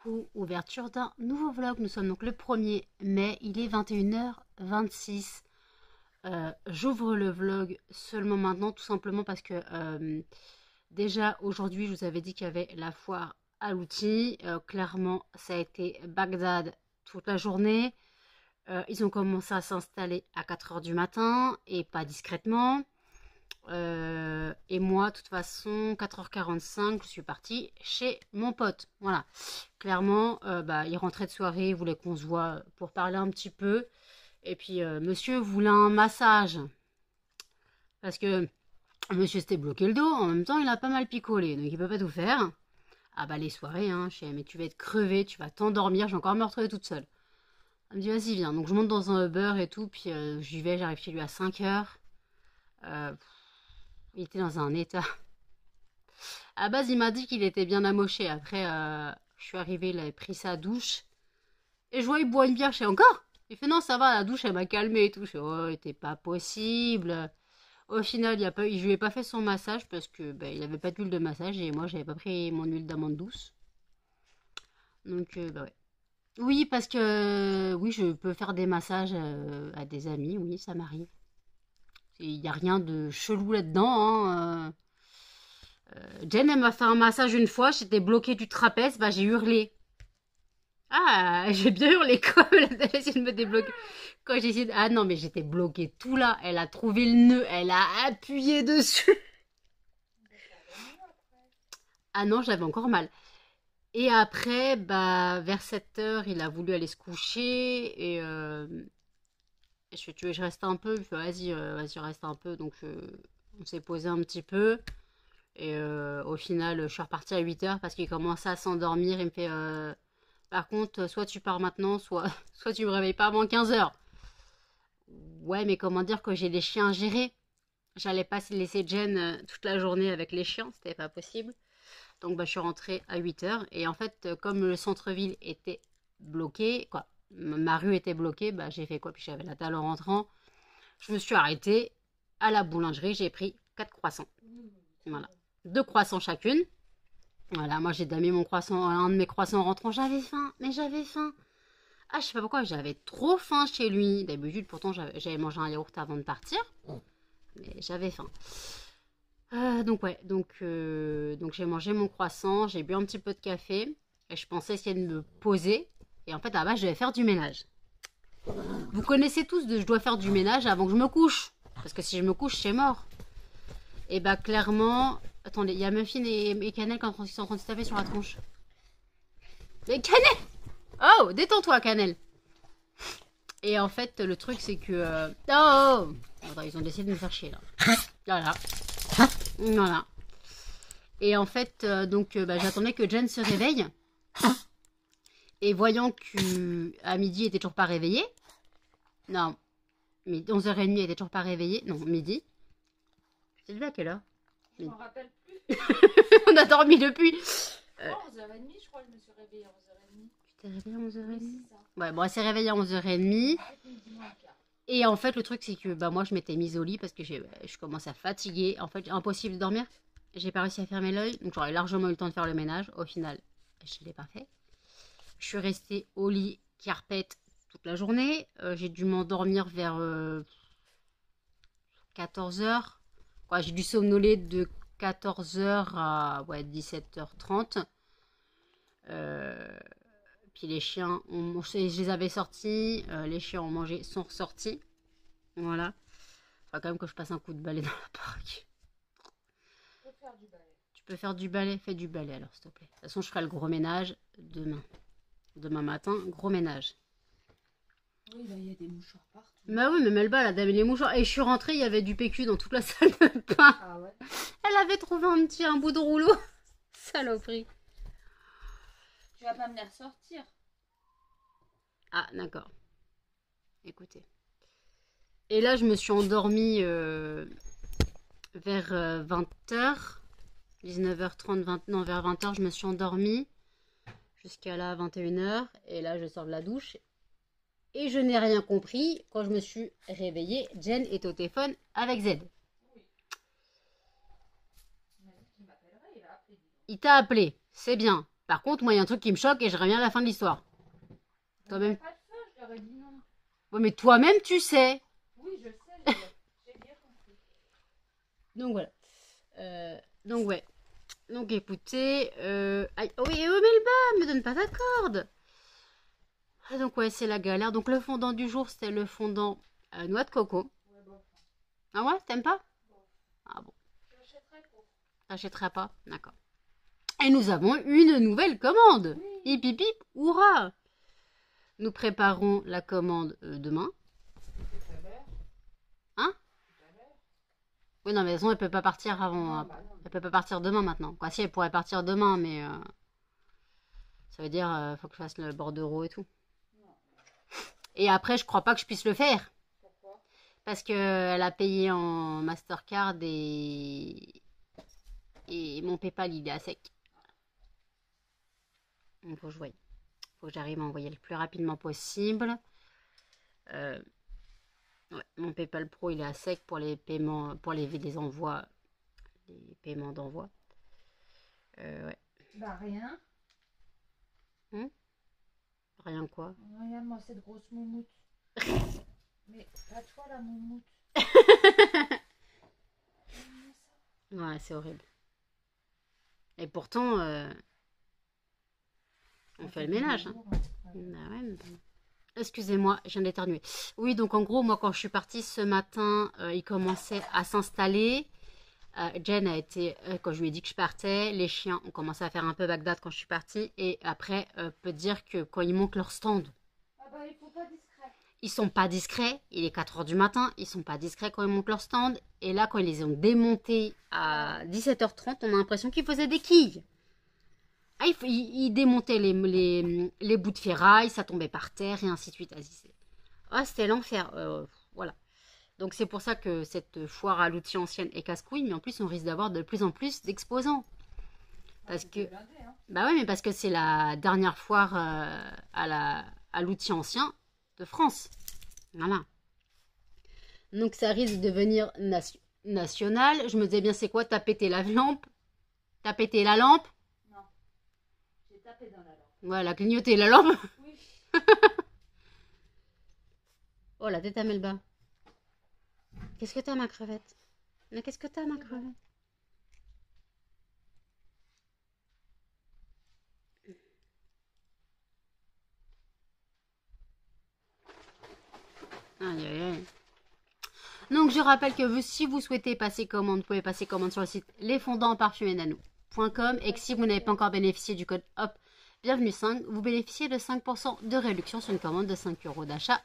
coup, ouverture d'un nouveau vlog. Nous sommes donc le 1er mai, il est 21h26. J'ouvre le vlog seulement maintenant, tout simplement parce que déjà aujourd'hui, je vous avais dit qu'il y avait la foire à l'outil. Clairement, ça a été Bagdad toute la journée. Ils ont commencé à s'installer à 4 h du matin et pas discrètement. Et moi, de toute façon, 4h45, je suis partie chez mon pote. Voilà. Clairement, il rentrait de soirée, il voulait qu'on se voit pour parler un petit peu. Et puis, monsieur voulait un massage. Parce que monsieur s'était bloqué le dos. En même temps, il a pas mal picolé. Donc, il peut pas tout faire. Ah bah, les soirées, hein, je sais, mais tu vas être crevé, tu vas t'endormir. J'ai encore me retrouver toute seule. Elle me dit, vas-y, viens. Donc, je monte dans un Uber et tout. Puis, j'y vais, j'arrive chez lui à 5h. Il était dans un état. À la base, il m'a dit qu'il était bien amoché. Après, je suis arrivée, il avait pris sa douche. Et je vois, il boit une bière. Je fais encore. Il fait non, ça va, la douche, elle m'a calmé et tout. Je fais, oh, c'était pas possible. Au final, je lui ai pas fait son massage parce que il avait pas d'huile de massage et moi, j'avais pas pris mon huile d'amande douce. Donc, ouais. Oui, parce que oui, je peux faire des massages à des amis. Oui, ça m'arrive. Il n'y a rien de chelou là-dedans. Hein. Jen, elle m'a fait un massage une fois, j'étais bloquée du trapèze, j'ai hurlé. Ah, j'ai bien hurlé quand elle a essayé de me débloquer. Quand j'ai essayé de... Ah non, mais j'étais bloquée tout là. Elle a trouvé le nœud, elle a appuyé dessus. Ah non, j'avais encore mal. Et après, vers 7 h, il a voulu aller se coucher. Et je fais, tu veux, je reste un peu. Je fais, vas-y, reste un peu. Donc, on s'est posé un petit peu. Et au final, je suis repartie à 8 h parce qu'il commençait à s'endormir. Il me fait par contre, soit tu pars maintenant, soit tu me réveilles pas avant 15 h. Ouais, mais comment dire que j'ai des chiens à gérer. J'allais pas laisser Jen toute la journée avec les chiens, c'était pas possible. Donc je suis rentrée à 8 h. Et en fait, comme le centre-ville était bloqué, quoi, ma rue était bloquée, j'ai fait quoi? Puis j'avais la dalle en rentrant. Je me suis arrêtée à la boulangerie, j'ai pris 4 croissants. Voilà. 2 croissants chacune. Voilà, moi j'ai damé mon croissant, un de mes croissants en rentrant. J'avais faim, mais j'avais faim. Ah, je sais pas pourquoi, j'avais trop faim chez lui. D'habitude, pourtant, j'avais mangé un yaourt avant de partir. Mais j'avais faim. Donc ouais, donc j'ai mangé mon croissant, j'ai bu un petit peu de café. Et je pensais essayer de me poser. Et en fait, à la base, je devais faire du ménage. Vous connaissez tous je dois faire du ménage avant que je me couche. Parce que si je me couche, c'est mort. Et clairement... Attendez, il y a Muffin et Cannelle qui sont en train de se taper sur la tronche. Mais Cannelle! Oh, détends-toi, Cannelle! Et en fait, le truc, c'est que... Oh! Attends, ils ont décidé de me faire chier, là. Voilà. Voilà. Et en fait, j'attendais que Jen se réveille. Et voyant qu'à midi, elle était toujours pas réveillée. Non. 11h30, elle était toujours pas réveillée. Non, midi. C'est levé à quelle heure? Je m'en rappelle plus. On a dormi depuis. 11h30, je crois que je me suis réveillée à 11h30. Tu t'es réveillée à 11h30? Oui, c'est ça. Ouais, bon, elle s'est réveillée à 11h30. Et en fait, le truc, c'est que moi, je m'étais mise au lit parce que je commence à fatiguer. En fait, impossible de dormir. J'ai pas réussi à fermer l'œil. Donc, j'aurais largement eu le temps de faire le ménage. Au final, je ne l'ai pas fait. Je suis restée au lit, carpette, toute la journée. J'ai dû m'endormir vers 14 h. J'ai dû somnoler de 14 h à 17h30. Puis les chiens, je les avais sortis. Les chiens ont mangé, sont ressortis. Voilà. Il faudra quand même que je passe un coup de balai dans la baraque. Tu peux faire du balai. Tu peux faire du balai? Fais du balai alors, s'il te plaît. De toute façon, je ferai le gros ménage demain. Demain matin, gros ménage. Oui, il y a des mouchoirs partout. Bah oui, mais Melba, elle a davé les mouchoirs. Et je suis rentrée, il y avait du PQ dans toute la salle de bain. Ah ouais? Elle avait trouvé un bout de rouleau. Saloperie. Tu vas pas me les ressortir? Ah, d'accord. Écoutez. Et là, je me suis endormie vers 20h. 19h30, non, vers 20h, je me suis endormie. Jusqu'à là, 21h. Et là, je sors de la douche. Et je n'ai rien compris. Quand je me suis réveillée, Jen est au téléphone avec Z. Oui. Il m'a dit qu'il m'appellerait, il a appelé. Il t'a appelé, c'est bien. Par contre, moi, il y a un truc qui me choque et je reviens à la fin de l'histoire. Toi-même. Pas de feu, je leur ai dit non. Ouais, mais toi-même, tu sais. Oui, je sais, j'ai bien compris. Donc voilà. Donc ouais. Donc écoutez. Aïe, oh oui, Melba, me donne pas ta corde. Ah, donc ouais, c'est la galère. Donc le fondant du jour, c'était le fondant noix de coco. Ouais, bon. Ah ouais, t'aimes pas? Bon. Ah bon, J'achèterai pour. t'achèteras pas? D'accord. Et nous avons une nouvelle commande. Oui. Hip hip hip, hurrah! Nous préparons la commande demain. Tout à l'heure. Hein? Tout à l'heure. Oui, non, mais de toute façon, elle peut pas partir avant. Non, bah non. Elle peut pas partir demain maintenant. Quoi, si, elle pourrait partir demain, mais ça veut dire faut que je fasse le bordereau et tout. Non. Et après, je crois pas que je puisse le faire. Pourquoi? Parce qu'elle a payé en Mastercard et mon PayPal, il est à sec. Donc, faut que je voie. Faut que j'arrive à envoyer le plus rapidement possible. Ouais, mon PayPal Pro, il est à sec pour les paiements, pour les envois, les paiements d'envoi. Ouais. Bah rien. Rien quoi. Regarde-moi cette grosse moumoute. Mais pas toi la moumoute. Ouais, c'est horrible. Et pourtant, on fait le ménage. Hein. Bah ouais, mais bon. Excusez-moi, je viens d'éternuer. Oui, donc en gros, moi, quand je suis partie ce matin, il commençait à s'installer. Jen a été, quand je lui ai dit que je partais, les chiens ont commencé à faire un peu Bagdad quand je suis partie. Et après, peut dire que quand ils montent leur stand, Ah bah il faut pas discret. ils sont pas discrets. Il est 4 h du matin, ils sont pas discrets quand ils montent leur stand. Et là, quand ils les ont démontés à 17 h 30, on a l'impression qu'ils faisaient des quilles. Ah, il démontait les bouts de ferraille, ça tombait par terre et ainsi de suite. Ah, c'était l'enfer. Voilà. Donc c'est pour ça que cette foire à l'outil ancienne est casse-couille, mais en plus on risque d'avoir de plus en plus d'exposants. Parce que, Blindé, hein. bah ouais, mais parce que c'est la dernière foire à l'outil ancien de France. Voilà. Donc ça risque de devenir national. Je me disais bien, c'est quoi? T'as pété la lampe? T'as pété la lampe? Non. J'ai tapé dans la lampe. Voilà, clignoté la lampe. Oui. Oh, la tête à Melba. Qu'est-ce que t'as, ma crevette? Mais qu'est-ce que t'as, ma crevette? Aïe, aïe, aïe. Donc, je rappelle que si vous souhaitez passer commande, vous pouvez passer commande sur le site lesfondantparfumesnanou.com et que si vous n'avez pas encore bénéficié du code HOP, bienvenue 5, vous bénéficiez de 5% de réduction sur une commande de 5 € d'achat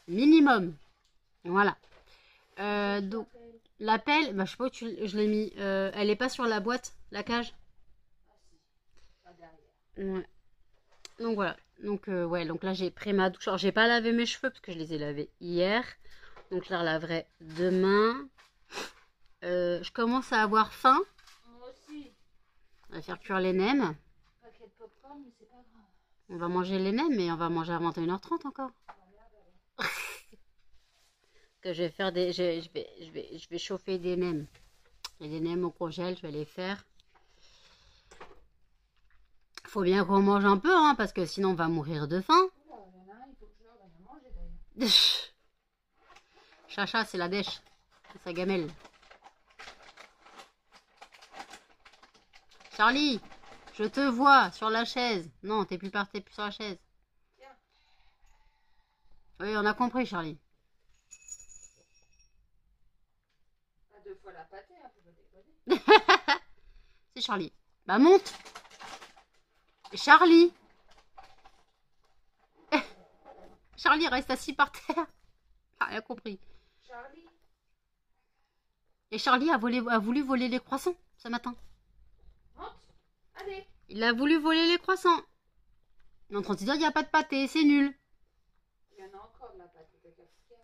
minimum. Voilà. Donc, l'appel, bah, je sais pas où je l'ai mis. Elle est pas sur la boîte, la cage? Ah si. Pas derrière. Ouais. Donc voilà. Donc, ouais, donc là j'ai pris ma douche. Alors, j'ai pas lavé mes cheveux parce que je les ai lavés hier. Donc, je les relaverai demain. Je commence à avoir faim. Moi aussi. On va faire cuire les nems. Paquet de popcorn, mais c'est pas grave. On va manger les nems, mais on va manger à 21 h 30 encore. Ah merde alors. Que je vais faire des. Je vais chauffer des nems. Et des nems au congèle, je vais les faire. Faut bien qu'on mange un peu, hein, parce que sinon on va mourir de faim. Oula, il y en a un, il faut que je leur donne à manger d'ailleurs. Chacha, c'est la dèche. C'est sa gamelle. Charlie, je te vois sur la chaise. Non, t'es plus sur la chaise. Tiens. Oui, on a compris, Charlie. Pas 2 fois la pâtée, hein, faut pas déconner. C'est Charlie. Bah monte. Charlie. Charlie reste assis par terre. J'ai rien compris. Charlie. Et Charlie a voulu voler les croissants ce matin. Monte. Allez. Il a voulu voler les croissants. Il est en train de se dire, il n'y a pas de pâté, c'est nul. Il y en a encore de la pâtée de cafetière.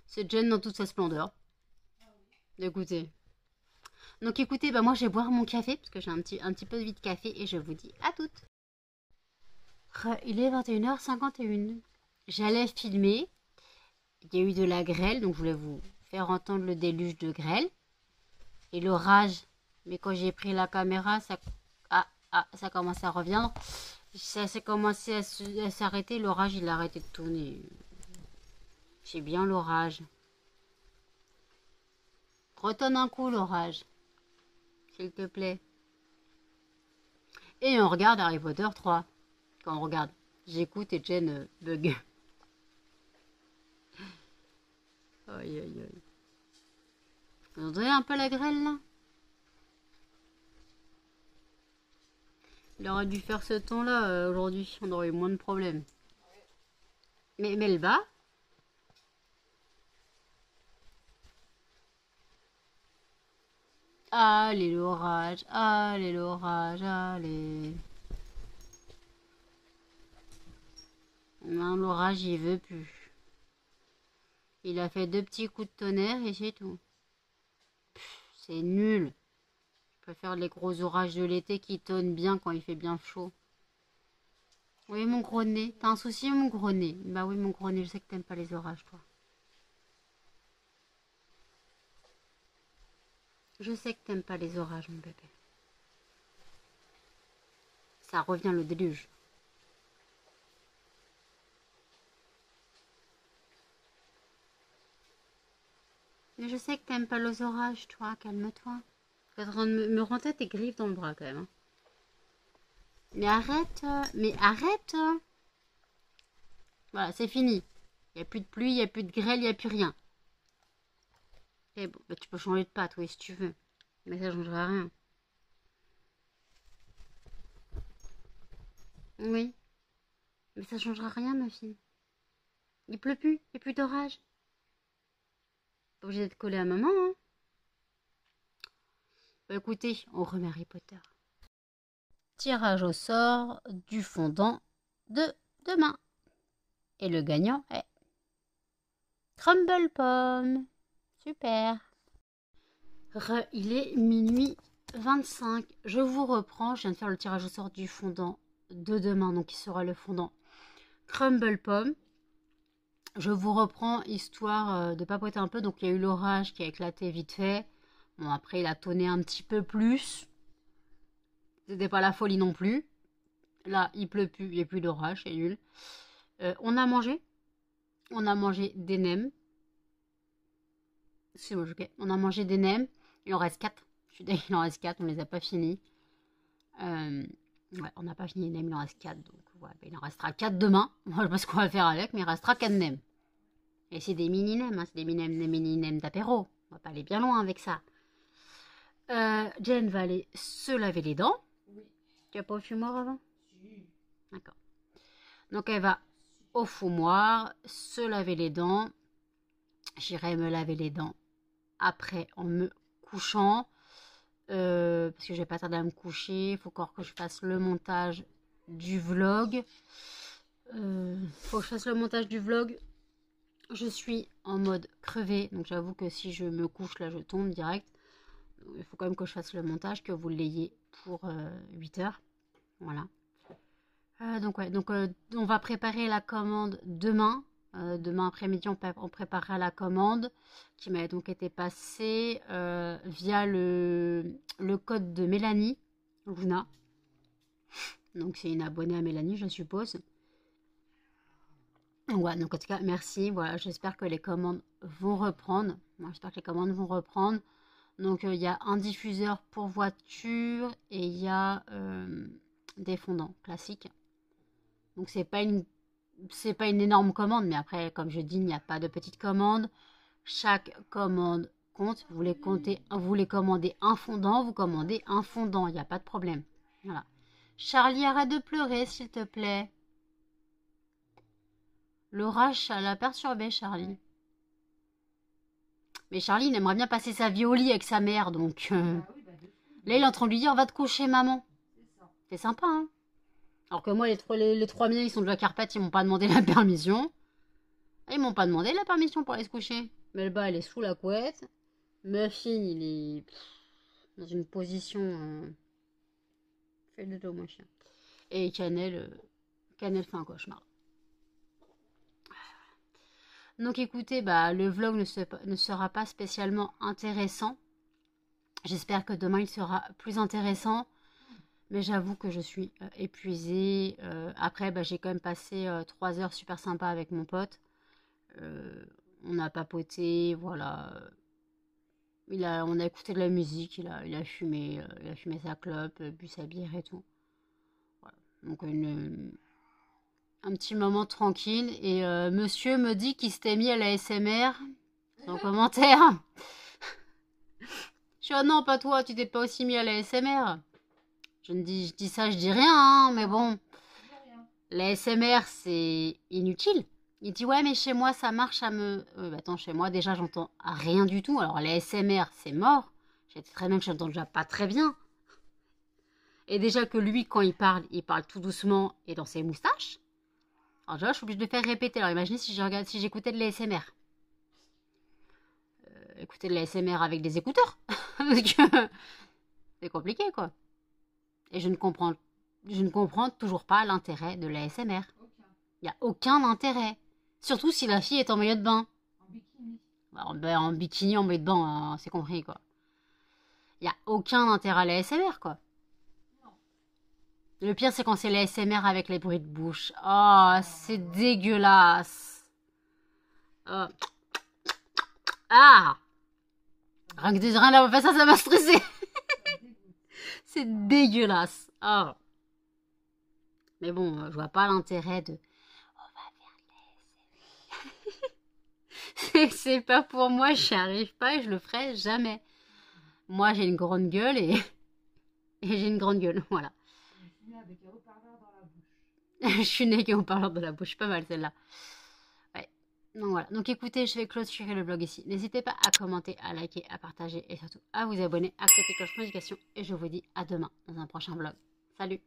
C'est Jen dans toute sa splendeur. Écoutez. Donc écoutez, bah moi je vais boire mon café parce que j'ai un petit peu de vie de café et je vous dis à toutes. Il est 21 h 51. J'allais filmer il y a eu de la grêle, donc je voulais vous faire entendre le déluge de grêle. Et l'orage. Mais quand j'ai pris la caméra, ça... ça commence à revenir. Ça s'est commencé à s'arrêter. L'orage, il a arrêté de tourner. J'ai bien l'orage. Retonne un coup l'orage. S'il te plaît. Et on regarde Harry Potter 3. Quand on regarde. J'écoute et Jen bug. Aïe aïe aïe. Vous entendez un peu la grêle là? Il aurait dû faire ce temps là aujourd'hui. On aurait eu moins de problèmes. Mais Melba? Allez l'orage, allez l'orage, allez. Non, l'orage il veut plus. Il a fait 2 petits coups de tonnerre et c'est tout. C'est nul. Je préfère les gros orages de l'été qui tonnent bien quand il fait bien chaud. Oui mon gros nez, t'as un souci mon gros nez? Bah oui mon gros nez, je sais que t'aimes pas les orages toi. Je sais que t'aimes pas les orages mon bébé. Ça revient le déluge. Mais je sais que t'aimes pas les orages toi, calme-toi. T'es en train de me rentrer tes griffes dans le bras quand même. Hein. Mais arrête, Voilà, c'est fini. Il n'y a plus de pluie, il n'y a plus de grêle, il n'y a plus rien. Et bon, bah, tu peux changer de pâte, oui, si tu veux. Mais ça ne changera rien. Oui, mais ça ne changera rien, ma fille. Il pleut plus, il n'y a plus d'orage. Pas obligé d'être collé à maman, hein. Bah, écoutez, on remet Harry Potter. Tirage au sort du fondant de demain. Et le gagnant est Crumble Pomme. Super. Il est minuit 25. Je vous reprends. Je viens de faire le tirage au sort du fondant de demain. Donc, il sera le fondant Crumble Pomme. Je vous reprends histoire de papoter un peu. Donc, il y a eu l'orage qui a éclaté vite fait. Bon, après, il a tonné un petit peu plus. C'était pas la folie non plus. Là, il pleut plus. Il n'y a plus d'orage. C'est nul. On a mangé. On a mangé des nems. C'est bon, ok. On a mangé des nems. Il en reste 4. Je suis d'accord, il en reste 4. On les a pas finis. Ouais, on n'a pas fini les nems. Il en reste 4. Donc, ouais, ben, il en restera 4 demain. Moi, je sais pas ce qu'on va faire avec. Mais il restera 4 nems. Et c'est des mini nems. Hein, c'est des mini nems d'apéro. On va pas aller bien loin avec ça. Jen va aller se laver les dents. Oui. Tu as pas au fumoir avant? Si. D'accord. Donc, elle va au fumoir se laver les dents. J'irai me laver les dents après en me couchant. Parce que je vais pas tarder à me coucher. Il faut encore que je fasse le montage du vlog. Faut que je fasse le montage du vlog. Je suis en mode crevé. Donc j'avoue que si je me couche là, je tombe direct. Donc, il faut quand même que je fasse le montage, que vous l'ayez pour 8 heures. Voilà. Donc ouais, donc on va préparer la commande demain. Demain après-midi, on préparera la commande qui m'a donc été passée via le code de Mélanie, Luna. Donc c'est une abonnée à Mélanie, je suppose. Ouais, donc en tout cas, merci. Voilà, j'espère que les commandes vont reprendre. Moi, j'espère que les commandes vont reprendre. Donc il y a un diffuseur pour voiture et il y a des fondants classiques. Donc c'est pas une énorme commande, mais après, comme je dis, il n'y a pas de petite commande. Chaque commande compte. Vous voulez commander un fondant, vous commandez un fondant, il n'y a pas de problème. Voilà. Charlie, arrête de pleurer, s'il te plaît. L'orage, ça l'a perturbé, Charlie. Mais Charlie, il aimerait bien passer sa vie au lit avec sa mère, donc... Là, il est en train de lui dire, va te coucher, maman. C'est sympa, hein. Alors que moi, les trois miens, ils sont déjà carpettes, ils m'ont pas demandé la permission. Ils m'ont pas demandé la permission pour aller se coucher. Melba, elle est sous la couette. Muffin, il est dans une position... Fais le dos, mon chien. Et Cannelle fait un cauchemar. Donc écoutez, bah, le vlog ne sera pas spécialement intéressant. J'espère que demain il sera plus intéressant. Mais j'avoue que je suis épuisée. Après, bah, j'ai quand même passé 3 heures super sympas avec mon pote. On a papoté, voilà. On a écouté de la musique, il a fumé sa clope, bu sa bière et tout. Voilà. Donc un petit moment tranquille. Et monsieur me dit qu'il s'était mis à la SMR. Sans commentaire. Je suis, oh non, pas toi, tu t'es pas aussi mis à la SMR. Je dis ça, je dis rien, hein, mais bon. La SMR, c'est inutile. Il dit, ouais, mais chez moi, ça marche à me... bah, attends, chez moi, déjà, j'entends rien du tout. Alors, la SMR, c'est mort. J'ai très bien que j'entends déjà pas très bien. Et déjà que lui, quand il parle tout doucement et dans ses moustaches. Alors déjà, je suis obligée de le faire répéter. Alors, imaginez si j'écoutais de la SMR. Écouter de la SMR avec des écouteurs. Parce que c'est compliqué, quoi. Et je ne comprends toujours pas l'intérêt de la SMR. Il n'y a aucun intérêt. Surtout si la fille est en maillot de bain. En bikini. En bikini, en maillot de bain, hein, c'est compris, quoi. Il n'y a aucun intérêt à la SMR, quoi. Non. Le pire, c'est quand c'est la SMR avec les bruits de bouche. Oh, c'est dégueulasse. Oh. Ah! Rien d'avoir fait ça m'a stressé. C'est dégueulasse. Oh. Mais bon, je vois pas l'intérêt de... C'est pas pour moi, j'y arrive pas et je le ferai jamais. Moi, j'ai une grande gueule et j'ai une grande gueule, voilà. Je suis née avec un haut-parleur dans la bouche. Je suis née avec un haut-parleur dans la bouche, pas mal celle-là. Ouais. Donc voilà. Donc écoutez, je vais clôturer le vlog ici. N'hésitez pas à commenter, à liker, à partager et surtout à vous abonner, à activer la cloche de notification et je vous dis à demain dans un prochain vlog. Salut!